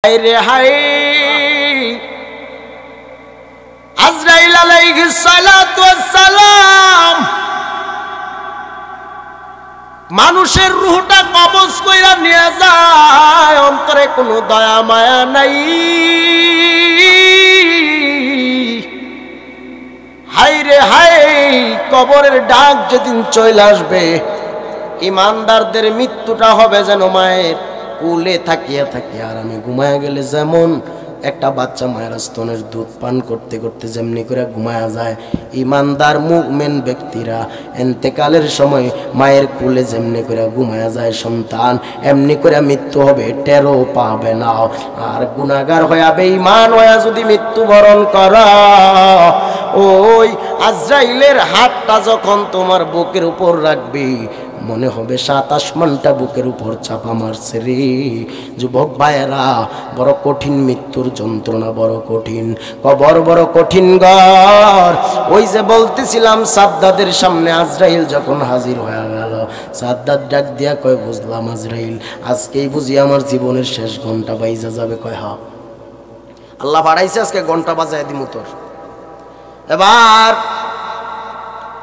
রে হায় আজরাইল আলাইহিস সালাতু ওয়াস সালাম মানুষের রূহটা কবজ কইরা নিয়ে যায়, অন্তরে কোনো দয়া মায়া নাই। হায় রে হায়, কবরের ডাক যেদিন চলে আসবে, ইমানদারদের মৃত্যুটা হবে যেন মায়ের কোলে থাকিয়া থাকিয়া আর আমি ঘুমায়া গেলে যেমন একটা বাচ্চা মায়ের স্তনের দুধ পান করতে করতে যেমনি করে ঘুমায়া যায়, ইমানদার মুমিন ব্যক্তিরা এন্তেকালের সময় মায়ের কোলে যেমনি করে ঘুমায়া যায় সন্তান, এমনি করে মৃত্যু হবে, টেরও পাবে না। আর গুনাহগার হইয়া বেঈমান হইয়া যদি মৃত্যুবরণ করা, ওই আজরাইলের হাতটা যখন তোমার বুকের উপর রাখবি, মনে হবে 7 আসমানটা বুকের উপর চাপা মারছে রে। যুবক ভাইয়েরা, বড় কঠিন মৃত্যুর যন্ত্রণা, বড় কঠিন কবর, বড় কঠিন ঘর। ওই যে বলতেছিলাম, সাদ্দাদের সামনে আজরাইল যখন হাজির হয়ে গেল, সাদ্দাদ ডাক দিয়া কয়, বুঝলাম আজরাইল, আজকেই বুঝি আমার জীবনের শেষ ঘন্টা বাইজা যাবে। কয় হ্যাঁ, আল্লাহ বাড়াইছে, আজকে ঘন্টা বাজায় দিমু তোর। এবার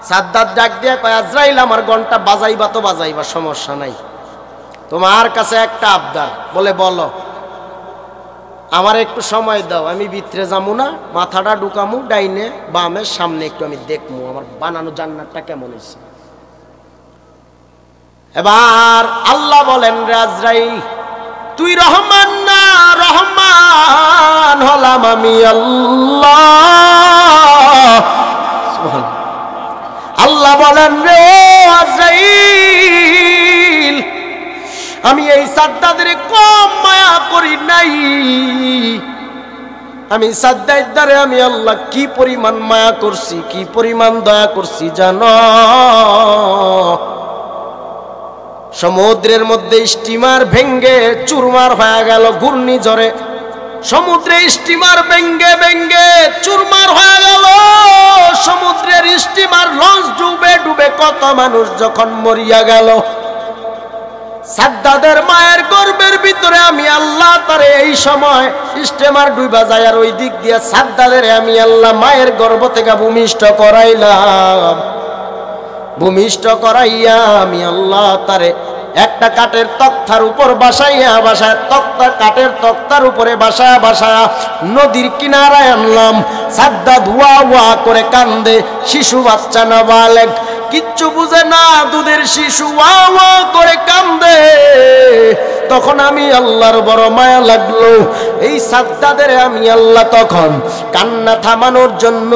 সাদ্দাদ ডাক দিয়া কয়, আজরাইল আমার ঘন্টা বাজাইবা তো বাজাইবা, সমস্যা নাই, তোমার কাছে একটা আবদার। বলে বলো। আমার একটু সময় দাও, আমি ভিতরে যাবো না, মাথাটা ঢুকামু ডাইনে বামে, সামনে একটু আমি দেখবো আমার বানানো জান্নাতটা কেমন হয়েছে। এবার আল্লাহ বলেন, রে আজরাইল, তুই রহমান না, রহমান হলাম আমি আল্লাহ। আল্লাহ বলেন, রে আজরাইল, আমি এই সাদ্দাদের কম মায়া করি নাই, আমি সাদ্দাইদারে আমি আল্লাহ কি পরিমাণ মায়া করছি, কি পরিমাণ দয়া করছি জানো? সমুদ্রের মধ্যে স্টিমার ভেঙ্গে চুরমার হয়ে গেল ঘূর্ণিঝড়ে, সমুদ্রে স্টিমার ভেঙ্গে ভেঙ্গে চুরমার হয়ে গেল, সমুদ্রের স্টিমার লঞ্চ ডুবে ডুবে কত মানুষ যখন মরিয়া গেল, সাদ্দাদের মায়ের গর্ভের ভিতরে আমি আল্লাহ তারে এই সময় স্টিমার ডুবা যায়, আর ওই দিক দিয়ে সাদ্দাদের আমি আল্লাহ মায়ের গর্ভ থেকে ভূমিষ্ঠ করাইলাম। ভূমিষ্ঠ করাইয়া আমি আল্লাহ তারে একটা কাঠের তক্তার উপর বাসাইয়া বাসায়, তক্তা কাঠের তক্তার উপরে বাসায়া বাসায়া নদীর কিনারায় আনলাম। সাদ্দাদ ওয়া ওয়া করে কান্দে, শিশু বাচ্চা নাবালেগ, কিচ্ছু বুঝে না, দুধের শিশু ওয়া ওয়া করে কান্দে। তখন আমি আল্লাহর বড় মায়া লাগলো, এই সাদ্দাদের আমি আল্লাহ তখন কান্না থামানোর জন্য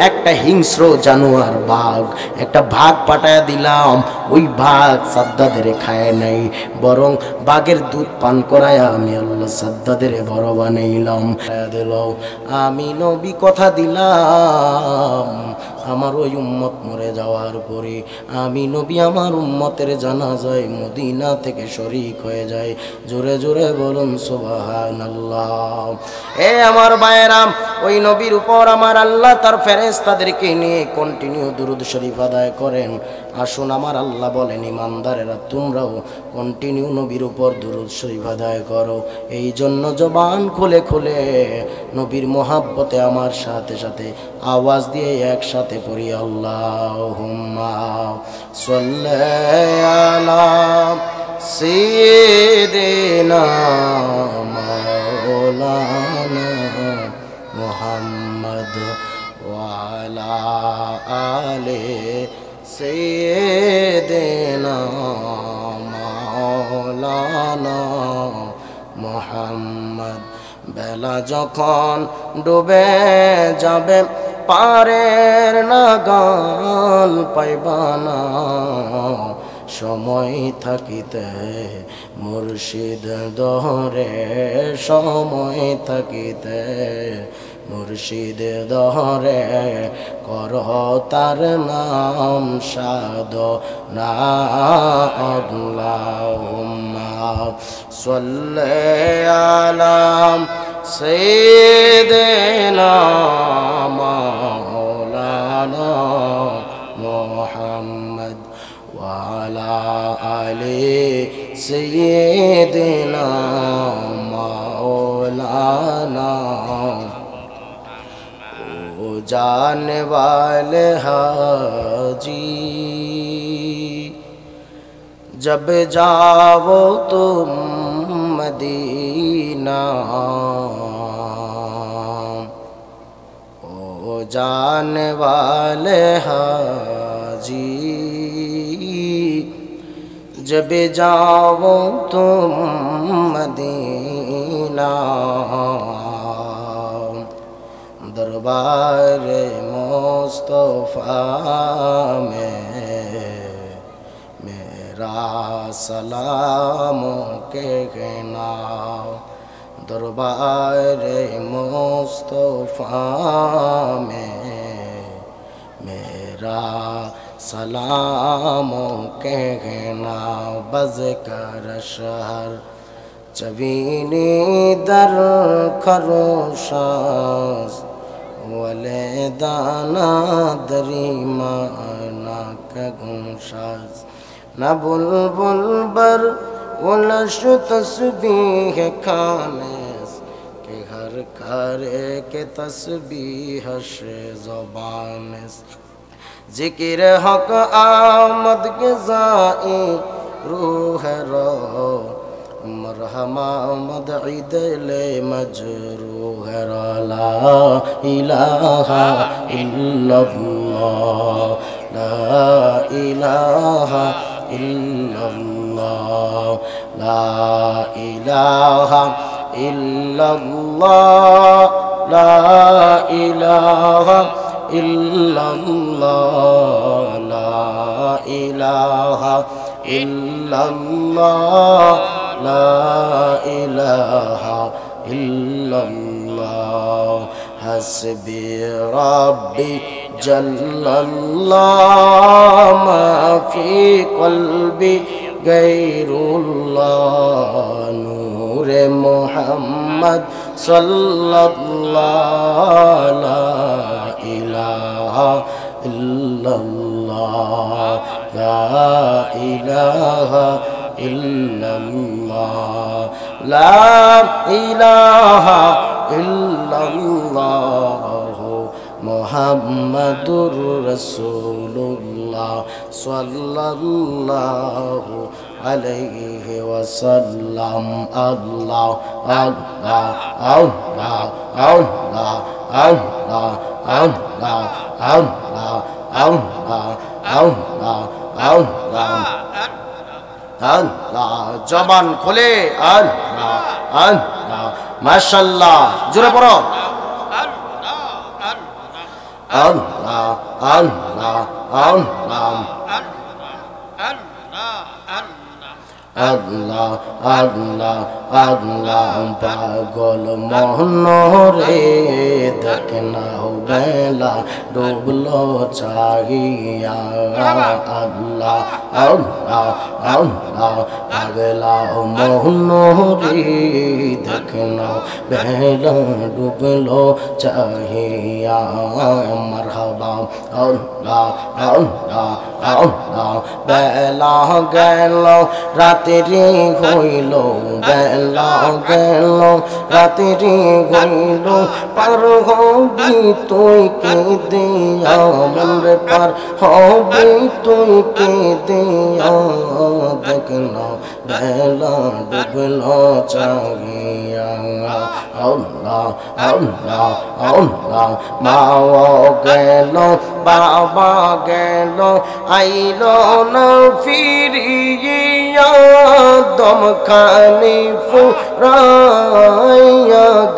একটা হিংস্র জানোয়ার বাঘ, একটা ভাগ পাঠায়া দিলাম। ওই ভাগ সাদ্দাদের খায় নাই, বরং বাঘের দুধ পান করায়া আমি আল্লাহ সাদ্দাদের বড় বানাইলাম। আমি নবী কথা দিলাম, আমার ওই উম্মত মরে যাওয়ার পরে আমি নবী আমার উম্মতের জানাজায় মদিনা থেকে শরীক হয়ে যায়। জোরে জোরে বলুন সুবহানাল্লাহ। এ আমার ভাইয়েরাম, ওই নবীর উপর আমার আল্লাহ তার ফেরেশতাদেরকে নিয়ে কন্টিনিউ দুরূদ শরীফ আদায় করেন। আসুন, আমার আল্লাহ বলেন, ইমানদারেরা তোমরাও কন্টিনিউ নবীর উপর দুরূদ শরীফ আদায় করো। এই জন্য জবান খুলে খুলে নবীর মোহাব্বতে আমার সাথে সাথে আওয়াজ দিয়ে একসাথে পড়ি, আল্লাহুম্মা সাল্লি আলা সাইয়্যিদিনা মাওলানা মুহাম্মদ ওয়া আলা আলি সাইয়্যিদিনা মাওলানা মুহাম্মদ। বেলা যখন ডুবে যাবে, পারের নাগাল পাইবানা, সময় থাকিতে মুর্শিদ দহরে, সময় থাকিতে মুর্শিদ দহরে, করহ তার নাম সাধনা। আল্লাহুম্মা সাল্লি আলা সাইয়্যিদিনা মাওলানা মুহাম্মদ ওয়া আলা আলি সাইয়্যিদিনা जाने वाले हाजी जब जाओ तुम मदीना ओ जाने वाले हाजी जब जाओ तुम मदीना दरबार मुस्तफा में मेरा सलाम कहना दरबार मुस्तफा में मेरा सलाम कहना बज़ कर शहर चवीनी दर खरोशास वले दाना दरी माना कगुशास न बुलबुल बर उलश तस्बीह खानेस के हर करे के तस्बीह शे ज़बानेस जिक्र हक आमद के ज़ाई रूह रो मरहमा मदईद ले मजरूह ला इलाहा इल्लल्लाह ला इलाहा इल्लल्लाह ला इलाहा इल्लल्लाह ला इलाहा इल्लल्लाह ला इलाहा इल्लल्लाह ला इलाहा इल्लल्लाह हस्बी रब्बी जल्लल्लाह मा फी क़ल्बी गैरुल्लाह नूरे मुहम्मद सल्लल्लाह ला इलाहा इल्लल्लाह ला इलाहा इल्लल्लाह ला इलाहा इल्लल्लाह मुहम्मदुर रसूलुल्लाह सल्लल्लाहु अलैहि वसल्लम अल्लाह अल्लाह अल्लाह अल्लाह अल्लाह अल्लाह अल्लाह अल्लाह अल्लाह अल्लाह अल्लाह जबान खोले अल्लाह अल्लाह माशाअल्लाह जोरे पढ़ो अल्लाह अल्लाह अल्लाह अल्लाह अल्लाह अल्लाह पागल मोहन रे देखना बेला डूबलो चाहिया अल्लाह अल्लाह अल्लाह पागला मोहन रे देखना बेला डूबलो चाहिया मरहबा अल्लाह अल्लाह अल्लाह बेला गेलो रात्रि हইল বেলা গেল রাত্রি হইল পার হবি তুই কে দিয়া মনরে পার হবি তুই কে দিয়া দেখনা বেলা ডুবলো চাহিয়া আল্লাহ আল্লাহ আল্লাহ মা গেল বাবা গেল আইলো না ফিরিয়া दम खानी फुराइया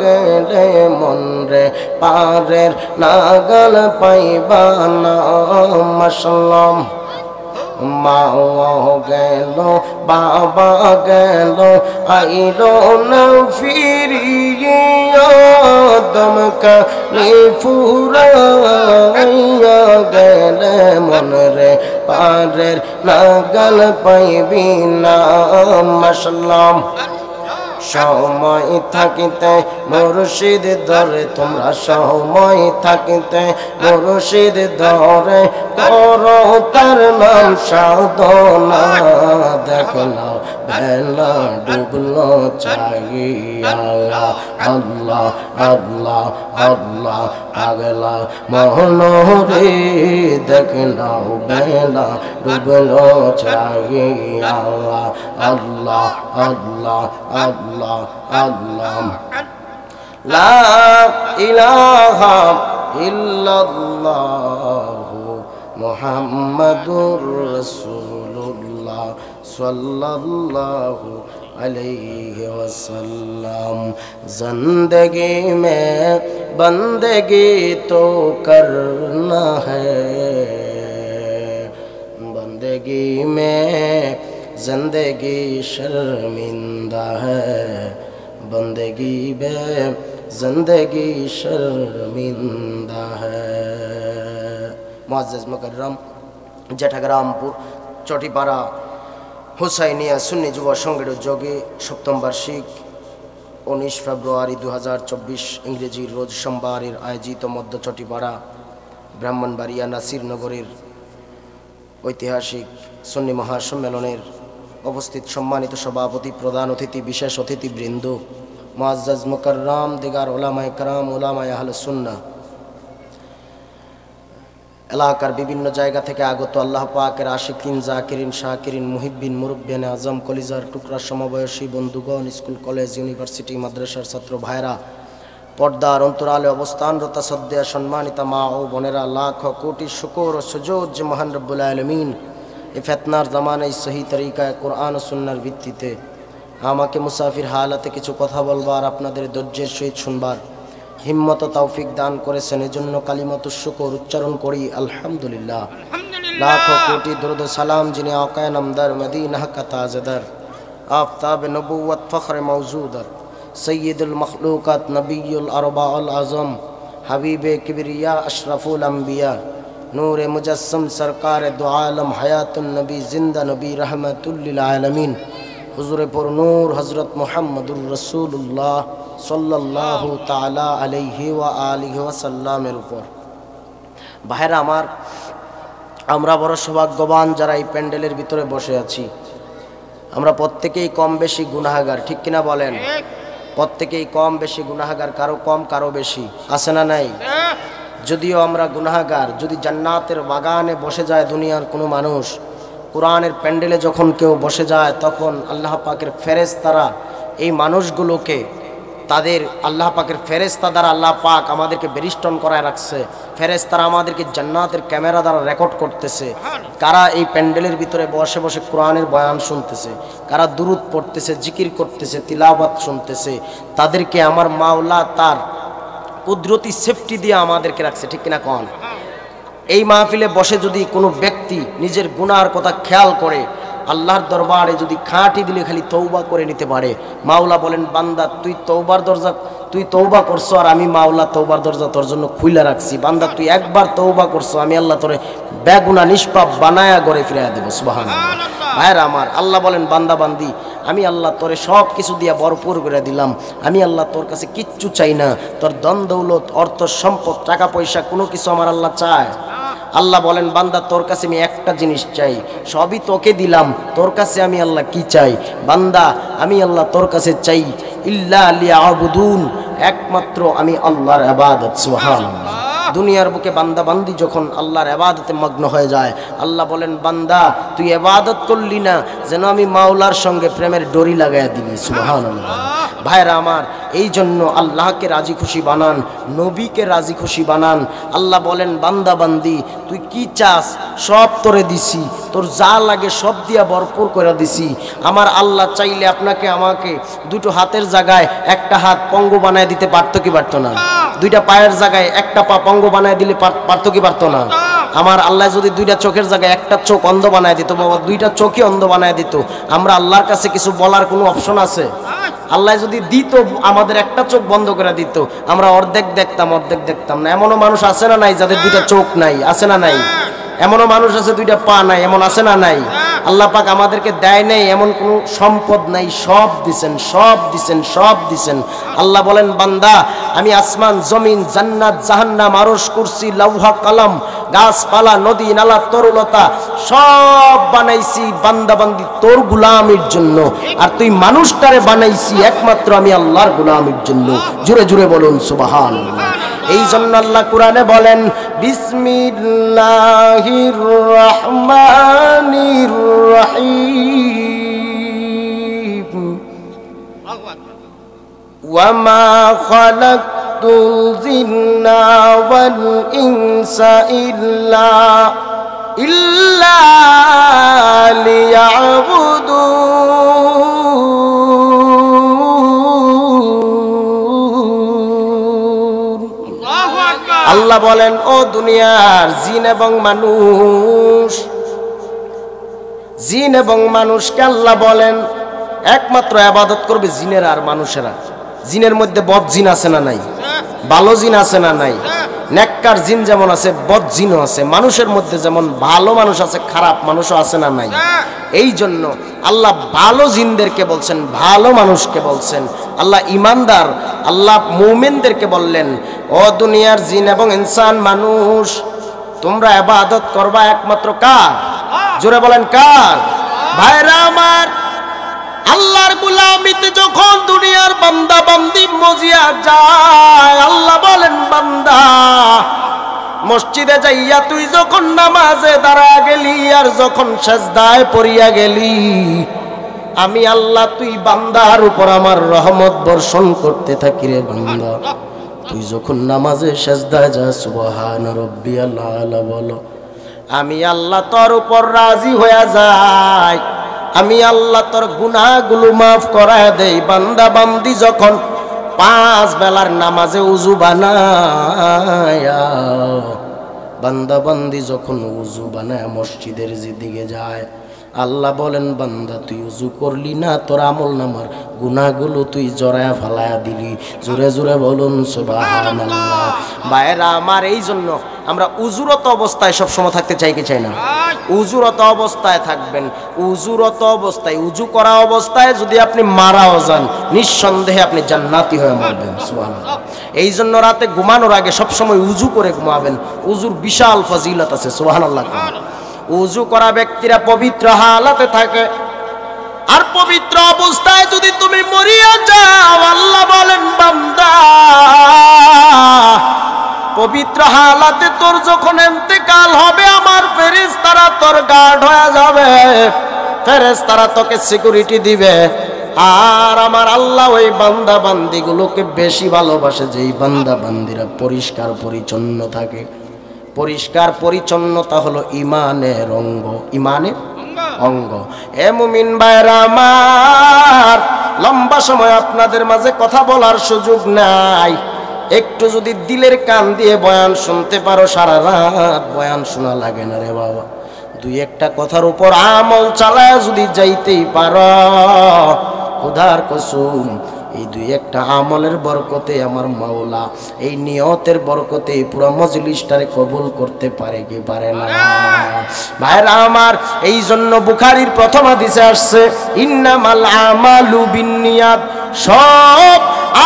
गेले मन रे पारेर नागल पाइबाना मसलम মা গেল বাবা গেল আইলো না ফিরিয়া দমকা ফুরাইয়া গেলে মন রে পারের নাগাল পাইবি না মাশাআল্লাহ সময় থাকিতে মুর্শিদ ধরে তোমরা সময় থাকিতে মুর্শিদ ধরে করো তার নাম সাধনা দেখো না বেলা ডুবলো চাহিয়া আল্লাহ আল্লাহ আল্লাহ পাগলা মহনরে দেখলাও বেলা ডুবলো চাহিয়া আল্লাহ আল্লাহ আল্লাহ আল্লাহ লা ইলাহা ইল্লাল্লাহ মুহাম্মাদুর রাসূলুল্লাহ सल्लल्लाहु अलैहि वसल्लम। जिंदगी में बंदगी तो करना है, बंदगी में जिंदगी शर्मिंदा है, बंदगी में जिंदगी शर्मिंदा है। मुअज़्ज़ज़ मुकर्रम जेठाग्रामपुर चौटीपाड़ा হুসাইনিয়া সুন্নি যুব সংঘের উদ্যোগে সপ্তম বার্ষিক 19 ফেব্রুয়ারি 2024 ইংরেজির রোজ সোমবারের আয়োজিত মধ্য চটিপাড়া ব্রাহ্মণবাড়িয়া নাসিরনগরের ঐতিহাসিক সুন্নি মহাসম্মেলনের উপস্থিত সম্মানিত সভাপতি, প্রধান অতিথি, বিশেষ অতিথিবৃন্দ, মুআজ্জাজ মুকাররম দিগার উলামায়ে কেরাম, উলামায়ে আহলে সুন্নাহ, এলাকার বিভিন্ন জায়গা থেকে আগত আল্লাহ পাকের আশিকিন, জাকিরিন, শাকিরিন, মুহিব্বিন, মুরব্বিয়ান আজম, কলিজার টুকরা সমবয়সী বন্ধুগণ, স্কুল, কলেজ, ইউনিভার্সিটি, মাদ্রাসার ছাত্র ভাইরা, পর্দার অন্তরালে অবস্থানরত শ্রদ্ধেয় সম্মানিতা মা ও বোনেরা, লাখ কোটি শুকর ও সুজুদ যে মহান রব্বুল আলামিন এই ফিতনার জামানায় সহি তরিকায় কোরআন ও সুন্নাহর ভিত্তিতে আমাকে মুসাফির হালাতে কিছু কথা বলবার, আপনাদের ধৈর্যের সহিত শুনবার হিম্মত তৌফিক দান করেছেন। এজন্য কালিমাতুশ শুকর উচ্চারণ করি আলহামদুলিল্লাহ। লাখ কোটি দরুদ সালাম যিনি আকায়ে নামদার মদিনা কা তাজদার, আফতাব নবুয়ত ফখর মওজুদার, সৈয়দুল মখলুকাত নবিয়ুল আরবাউল আজম, হাবিবে কিবরিয়া আশরাফুল আম্বিয়া, নূরে মুজাসসম সরকার দু আলম, হায়াতুন নবী, জিন্দা নবী, রহমাতুল লিল আলামিন, হুজুরে পুর নূর হযরত মুহাম্মদুর রাসূলুল্লাহ সাল্লাল্লাহু তাআলা আলাইহি ওয়া আলিহি ওয়াসাল্লামের উপর। ভাইরা আমার, আমরা বড় সৌভাগ্যবান যারা এই প্যান্ডেলের ভিতরে বসে আছি। আমরা প্রত্যেকেই কম বেশি গুনাহগার, ঠিক কিনা বলেন? প্রত্যেকেই কম বেশি গুনাহগার, কারো কম কারো বেশি, আছে না নাই? যদিও আমরা গুনাহগার, যদি জান্নাতের বাগানে বসে যায় দুনিয়ার কোনো মানুষ, কোরআনের প্যান্ডেলে যখন কেউ বসে যায়, তখন আল্লাহ পাকের ফেরেশতারা এই মানুষগুলোকে, তাদের আল্লাহ পাকের ফেরেশতা দ্বারা আল্লাহ পাক আমাদেরকে বেরিষ্টন করায় রাখছে। ফেরেশতারা আমাদেরকে জান্নাতের ক্যামেরা দ্বারা রেকর্ড করতেছে, কারা এই প্যান্ডেলের ভিতরে বসে বসে কোরআনের বয়ান শুনতেছে, কারা দুরূদ পড়তেছে, জিকির করতেছে, তিলাওয়াত শুনতেছে। তাদেরকে আমার মাওলা তার কুদরতি সেফটি দিয়ে আমাদেরকে রাখছে, ঠিক কিনা কন? এই মাহফিলে বসে যদি কোনো ব্যক্তি নিজের গুনার কথা খেয়াল করে আল্লাহর দরবারে যদি খাঁটি দিলে খালি তওবা করে নিতে পারে, মাওলা বলেন, বান্দা তুই তওবার দরজা, তুই তওবা করছো আর আমি মাওলা তওবার দরজা তোর জন্য খুইলা রাখছি। বান্দা তুই একবার তওবা করছো, আমি আল্লাহ তোরে বেগুনা নিষ্পাপ বানায়া ঘরে ফিরাইয়া দেব। সুবহানাল্লাহ। ভাইরা আমার, আল্লাহ বলেন, বান্দা বান্দি আমি আল্লাহ তোরে সব কিছু দিয়া ভরপুর করে দিলাম। আমি আল্লাহ তোর কাছে কিচ্ছু চাই না, তোর ধন দৌলত, অর্থ সম্পদ, টাকা পয়সা কোনো কিছু আমার আল্লাহ চায়? আল্লাহ বলেন, বান্দা তোর কাছে আমি একটা জিনিস চাই, সবই তোকে দিলাম, তোর কাছে আমি আল্লাহ কি চাই? বান্দা আমি আল্লাহ তোর কাছে চাই ইল্লা লিয়াবুদুন, একমাত্র আমি আল্লাহর ইবাদত। সুবহানাল্লাহ। দুনিয়ার বুকে বান্দা বান্দি যখন আল্লাহর ইবাদতে মগ্ন হয়ে যায়, আল্লাহ বলেন, বান্দা তুই ইবাদত করলি না, যেন আমি মাওলার সঙ্গে প্রেমের ডরি লাগাইয়া দিলি। সুবহানাল্লাহ। ভাইরা আমার, এই জন্য আল্লাহকে রাজি খুশি বানান, নবীকে রাজি খুশি বানান। আল্লাহ বলেন, বান্দা বান্দি তুই কি চাস সব তোরে দিছি, তোর যা লাগে সব দিয়া ভরপুর করে দিছি। আমার আল্লাহ চাইলে আপনাকে আমাকে দুটো হাতের জায়গায় একটা হাত পঙ্গু বানায় দিতে পারতো কি পারতো না? দুইটা পায়ের জায়গায় একটা পা পঙ্গু বানায় দিলে পারতো কি পারতো না? আমার আল্লাহ যদি দুইটা চোখের জায়গায় একটা চোখ অন্ধ বানায় দিত, বাবা দুইটা চোখই অন্ধ বানায় দিত, আমরা আল্লাহর কাছে কিছু বলার কোনো অপশন আছে? আল্লাহ যদি দিত, আমাদের একটা চোখ বন্ধ করে দিত, আমরা অর্ধেক দেখতাম, অর্ধেক দেখতাম না। এমনও মানুষ আছে না নাই যাদের দুইটা চোখ নাই? আছে না নাই? এমনও মানুষ আছে দুইটা পা নাই, এমন আছে না নাই? আল্লাহ পাক আমাদেরকে দেয় নাই এমন কোনো সম্পদ নাই, সব দিছেন, সব দিছেন, সব দিছেন। আল্লাহ বলেন, বান্দা আমি আসমান, জমিন, জান্নাত, জাহান্নাম, আরশ, কুরসি, লৌহা, কলম গাছপালা, নদী নালা, তরুলতা সব বানাইছি বান্দা বান্দি তোর গোলামের জন্য, আর তুই মানুষটারে বানাইছি একমাত্র আমি আল্লাহর গোলামের জন্য। জোরে জোরে বলুন সুবহানাল্লাহ। এই জন্য আল্লাহ কোরআনে বলেন বিসমিল্লাহির রহমানির রহিম ওয়ামা খালাকতুল জিন্না ওয়াল ইনসা ইল্লা লিয়াবুদুন। আল্লাহ বলেন ও দুনিয়ার জিন এবং মানুষ, জিন এবং মানুষকে আল্লাহ বলেন একমাত্র ইবাদত করবে জিনের আর মানুষেরা। জিনের মধ্যে বদ জিন আছে না নাই? ভালো জিন আছে না নাই? নেককার জিন যেমন আছে বদ জিনও আছে। মানুষের মধ্যে যেমন ভালো মানুষ আছে খারাপ মানুষও আছে না নাই? এই জন্য আল্লাহ ভালো জিনদেরকে বলছেন, ভালো মানুষকে বলছেন। আল্লাহ ইমানদার, আল্লাহ মুমিনদেরকে বললেন ও দুনিয়ার জিন এবং ইনসান মানুষ, তোমরা ইবাদত করবা একমাত্র কার? জোরে বলেন কার? ভাইরা আমার, আল্লাহর গোলামিতে যখন দুনিয়ার বান্দা বান্দি মজিয়া যায়, আল্লাহ বলেন বান্দা মসজিদে যাইয়া তুই যখন নামাজে দাঁড়া গেলি আর যখন সিজদায় পড়িয়া গেলি, আমি আল্লাহ তুই বান্দার উপর আমার রহমত বর্ষণ করতে থাকি রে বান্দা। তুই যখন নামাজে সিজদায় যা সুবহান রাব্বিয়াল আলা বলো, আমি আল্লাহ তোর উপর রাজি হয়ে যাই, আমি আল্লাহ তোর গুনাহগুলো মাফ করায় দেই। বান্দা বান্দি যখন 5 বেলার নামাজে উযু বানায়া, বান্দা বান্দি যখন উযু বানায় মসজিদের দিকে যায়, আল্লাহ বলেন বান্দা তুই উযু করলি না, তোর আমল নামার গুনাহগুলো তুই জড়ায়া ফালায়া দিলি। জোরে জোরে বলুন সুবহানাল্লাহ। ভাইরা আমার, এই জন্য আমরা উযুরত অবস্থায় সব সময় থাকতে চাই কি চাই না? উযুরত অবস্থায় থাকবেন। উযুরত অবস্থায়, উযু করা অবস্থায় যদি আপনি মারাও যান, নিঃসন্দেহে আপনি জান্নাতি হয়ে মরবেন। সুবহানাল্লাহ। এই জন্য রাতে ঘুমানোর আগে সব সময় উযু করে ঘুমাবেন। উযুর বিশাল ফজিলত আছে। সুবহানাল্লাহ। উযু করা ব্যক্তিরা পবিত্র হালাতে থাকে, আর পবিত্র অবস্থায় যদি তুমি মরিয়া যাও, আল্লাহ বলেন বান্দা পবিত্র হালাতে তোর যখন ইন্তেকাল হবে, আমার ফেরেশতারা তোর গার্ড হয়ে যাবে, ফেরেশতারা তোকে সিকিউরিটি দিবে। আর আমার আল্লাহ ওই বান্দা বান্দিগুলোকে বেশি ভালোবাসে যেই বান্দা বান্দিরা পরিষ্কার পরিচ্ছন্ন থাকে। পরিষ্কার পরিচ্ছন্নতা হলো ইমানের অঙ্গ, ইমানের অঙ্গ। এ মুমিন ভাইরা আমার, লম্বা সময় আপনাদের মাঝে কথা বলার সুযোগ নাই। একটু যদি দিলের কান দিয়ে বয়ান শুনতে পারো, সারা রাত বয়ান শোনা লাগে না রে বাবা। 2-1টা কথার উপর আমল চালায় যদি যাইতেই পারো, খোদার কসম এই 2-1টা আমলের বরকতে আমার মাওলা এই নিয়তের বরকতে পুরো মজলিসটারে কবুল করতে পারে কি পারে না? ভাইরা আমার, এই জন্য বুখারীর প্রথম হাদিসে আসছে ইন্নামাল আমালু বিন্নিয়াত, সব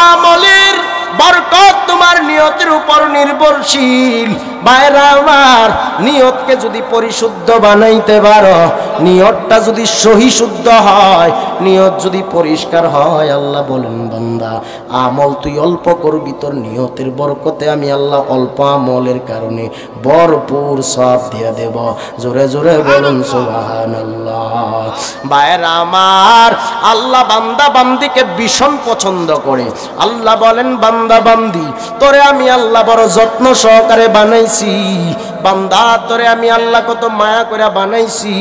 আমলের বরকত তোমার নিয়তের উপর নির্ভরশীল। ভাইরা আমার, নিয়তকে যদি পরিশুদ্ধ বানাইতে পারো, নিয়তটা যদি সহি শুদ্ধ হয়, নিয়ত যদি পরিষ্কার হয়, আল্লাহ বলেন বান্দা আমল তুই অল্প করবি, তোর নিয়তের বরকতে আমি আল্লাহ অল্প আমলের কারণে ভরপুর সওয়াব দিয়ে দেব। জোরে জোরে বলুন সুবহানাল্লাহ। ভাইরা আমার, আল্লাহ বান্দা বান্দিকে ভীষণ পছন্দ করে। আল্লাহ বলেন বান্দা বান্দি তোরে আমি আল্লাহ বড় যত্ন সহকারে বানাইছি। বান্দা তোরে আমি আল্লাহ কত মায়া করে বানাইছি।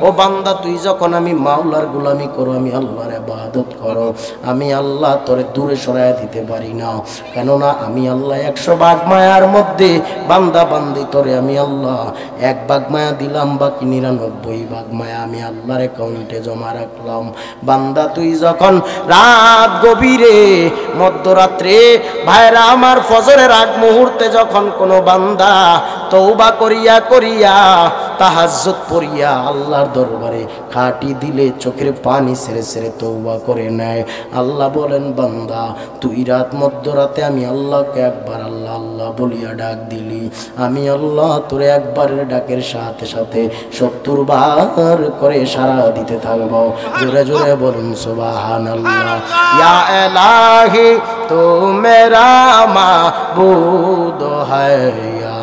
ও বান্দা তুই যখন আমি মাওলার গোলামি করো, আমি আল্লাহর ইবাদত করো, আমি আল্লাহ তোরে দূরে সরায় দিতে পারি না। কেননা আমি আল্লাহ 100 ভাগ মায়ার মধ্যে বান্দা বান্দি তোরে আমি আল্লাহ 1 ভাগ মায়া দিলাম, বাকি 99 ভাগ মায়া আমি আল্লাহর অ্যাকাউন্টে জমা রাখলাম। বান্দা তুই যখন রাত গভীরে মধ্যরাত্রে, ভাইরা আমার ফজরের আগ মুহূর্তে যখন কোনো বান্দা তওবা করিয়া করিয়া তাহাজ্জুদ পড়িয়া আল্লাহর দরবারে খাটি দিলে চোখের পানি ছেড়ে ছেড়ে তওবা করে নেয়। আল্লাহ বলেন, বান্দা তুই রাত মধ্যরাতে আমি আল্লাহকে একবার আল্লাহ আল্লাহ বলিয়া ডাক দিলি, আমি আল্লাহ তোর একবারের ডাকের সাথে সাথে 70 বার করে সাড়া দিতে থাকবো। জোরে জোরে বলুন সুবহানাল্লাহ। ইয়া ইলাহি তু মেরা মাবুদ হ্যায়, ইয়া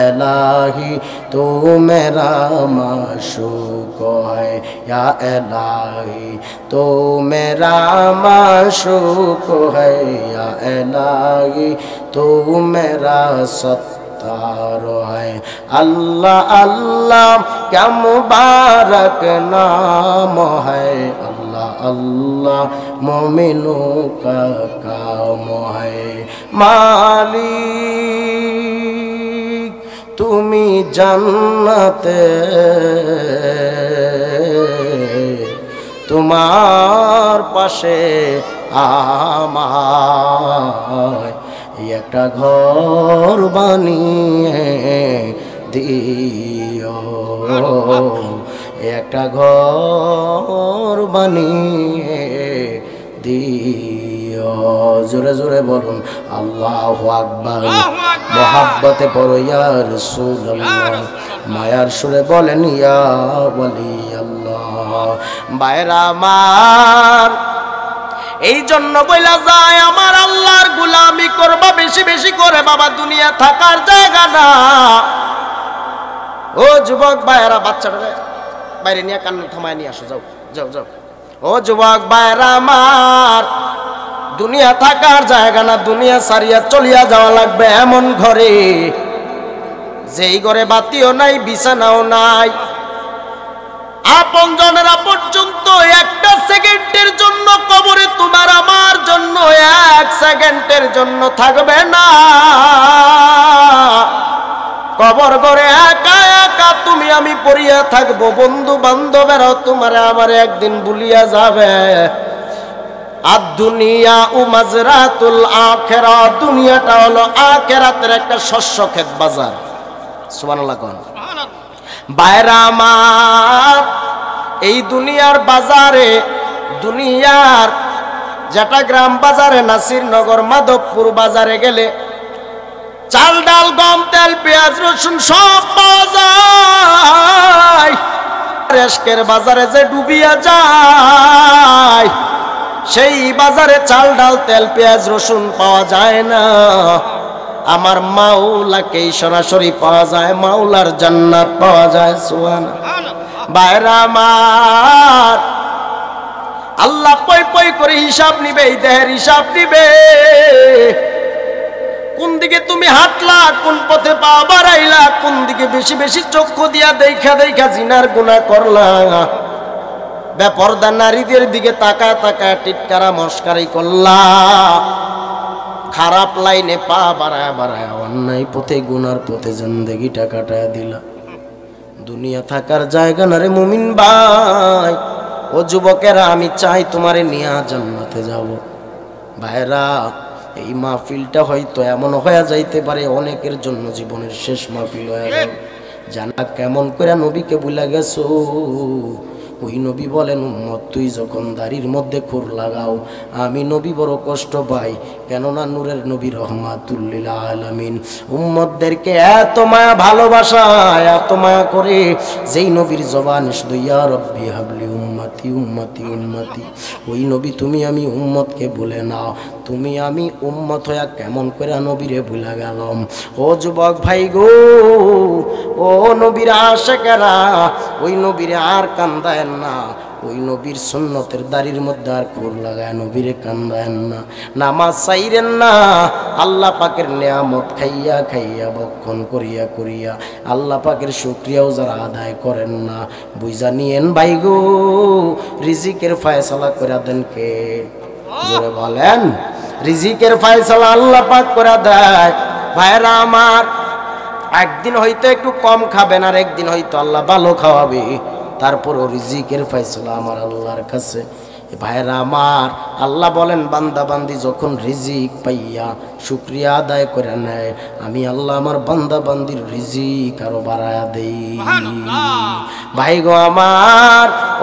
इलाही तू मेरा माशूक है, या इलाही तू मेरा माशूक है, या इलाही तू मेरा सत्तार है। अल्लाह अल्लाह क्या मुबारक नाम है, अल्लाह अल्लाह मोमिनों का काम है। मालिक তুমি জান্নাতে তোমার পাশে আমায় একটা ঘর বানিয়ে দিও, একটা ঘর বানিয়ে দিও। জোরে জোরে বলুন আল্লাহু আকবার। মোহাব্বতে পড়ো ইয়া রাসূলুল্লাহ, মায়ার সুরে বলেন ইয়া ওয়ালি আল্লাহ। বাইরা আমার এই জন্য বইলা যায় আমার আল্লাহর গোলামি করবা বেশি বেশি করে বাবা, দুনিয়া থাকার জায়গা না। ও যুবক ভাইরা, বাচ্চাটা বাইরে নিয়ে কান্না থামায় নিয়ে আসো, যাও যাও যাও। ও যুবক ভাইরা আমার, দুনিয়া থাকার জায়গা না, দুনিয়া সারিয়া চলিয়া যাওয়া লাগবে এমন ঘরে, যেই ঘরে বাতিও নাই, বিছানাও নাই, আপন জনেরা পর্যন্ত একটা সেকেন্ডের জন্য কবরে তোমার আমার জন্য 1 সেকেন্ডের জন্য থাকবে না। কবর ঘরে একা একা তুমি আমি পড়িয়া থাকবো, বন্ধু বান্ধবেরাও তোমার আমার একদিন ভুলিয়া যাবে। আর দুনিয়া ও মাজরাতুল আখিরা, দুনিয়াটা হলো আখিরাতের একটা শস্য ক্ষেত বাজার। সুবহানাল্লাহ কোন বাইরা আমার, এই দুনিয়ার বাজারে, দুনিয়ার যেটা গ্রাম বাজারে, নাসিরনগর মাধবপুর বাজারে গেলে চাল ডাল গম তেল পেঁয়াজ রসুন সব পাওয়া যায়। রেশকের বাজারে যে ডুবিয়া যায়, সেই বাজারে চাল ডাল তেল পেঁয়াজ রসুন পাওয়া যায় না। আমার মাওলাকেই সরাসরি পাওয়া যায়, মাওলার জান্নাত পাওয়া যায়। সুবহানাল্লাহ। বাইরা আমার, আল্লাহ পই পই করে হিসাব নিবে, এই দেহের হিসাব নিবে। কোন দিকে তুমি হাঁটলা, কোন পথে পা বাড়াইলা, কোন দিকে বেশি বেশি চক্ষু দিয়া দেখা দেখা জিনার গুনাহ করলা, বেপরদা নারীদের দিকে তাকা তাকা টিটকারা মস্কারি করলা, খারাপ লাইনে পা বাড়ায় বাড়ায় অন্যায় পথে গুনার পথে জিন্দেগিটা কাটায় দিলা। দুনিয়া থাকার জায়গা না রে মুমিন ভাই। ও যুবকেরা, আমি চাই তোমারে নিয়ে জান্নাতে যাব। ভাইরা, এই মাহফিলটা হয়তো এমন হয়ে যাইতে পারে অনেকের জন্য জীবনের শেষ মাহফিল হয়ে যাবে। জানা কেমন করে নবীকে ভুলে গেছো। ওই নবী বলেন, উম্মত তুই যখন দাড়ির মধ্যে খুর লাগাও, আমি নবী বড় কষ্ট পাই, কেননা নূরের নবী রহমাতুল লিল আলামিন উম্মতদেরকে এত মায়া ভালোবাসা, এত মায়া করে, যেই নবীর জবান শুধু ইয়া রব্বি হাবলি উম্মতি উম্মতি উম্মতি। ওই নবী তুমি আমি উম্মতকে ভুলে নাও, তুমি আমি উম্মত হইয়া কেমন করে নবীরে ভুলে গেলাম। ও যুবক ভাই গো, ও নবীর আশিকেরা, ওই নবীরে আর কান্দায় না, ওই নবীর সুন্নতের দাড়ির মধ্যে আর খুর লাগায় নবীরে কান্দায়েন না, নামাজ চাইরেন না। আল্লাহ পাকের নিয়ামত খাইয়া খাইয়া ভক্ষণ করিয়া করিয়া আল্লাহ পাকের শুকরিয়াও যারা আদায় করেন না, বুঝা নিয়েন ভাই গো, রিজিকের ফয়সালা করে দেন কে? জোরে বলেন, রিজিকের ফয়সালা আল্লাহ পাক করে দেয়। ভাইরা আমার, একদিন হয়তো একটু কম খাবেন, আর একদিন হয়তো আল্লাহ ভালো খাওয়াবে, তারপরও রিজিকের ফয়সালা আমার আল্লাহর কাছে। ভাইরা আমার, আল্লাহ বলেন বান্দা বান্দি যখন রিজিক পাইয়া শুকরিয়া আদায় করে নেয়, আমি আল্লাহ আমার বান্দা বান্দির রিজিক আরো বাড়ায়া দেই। ভাই গো আমার,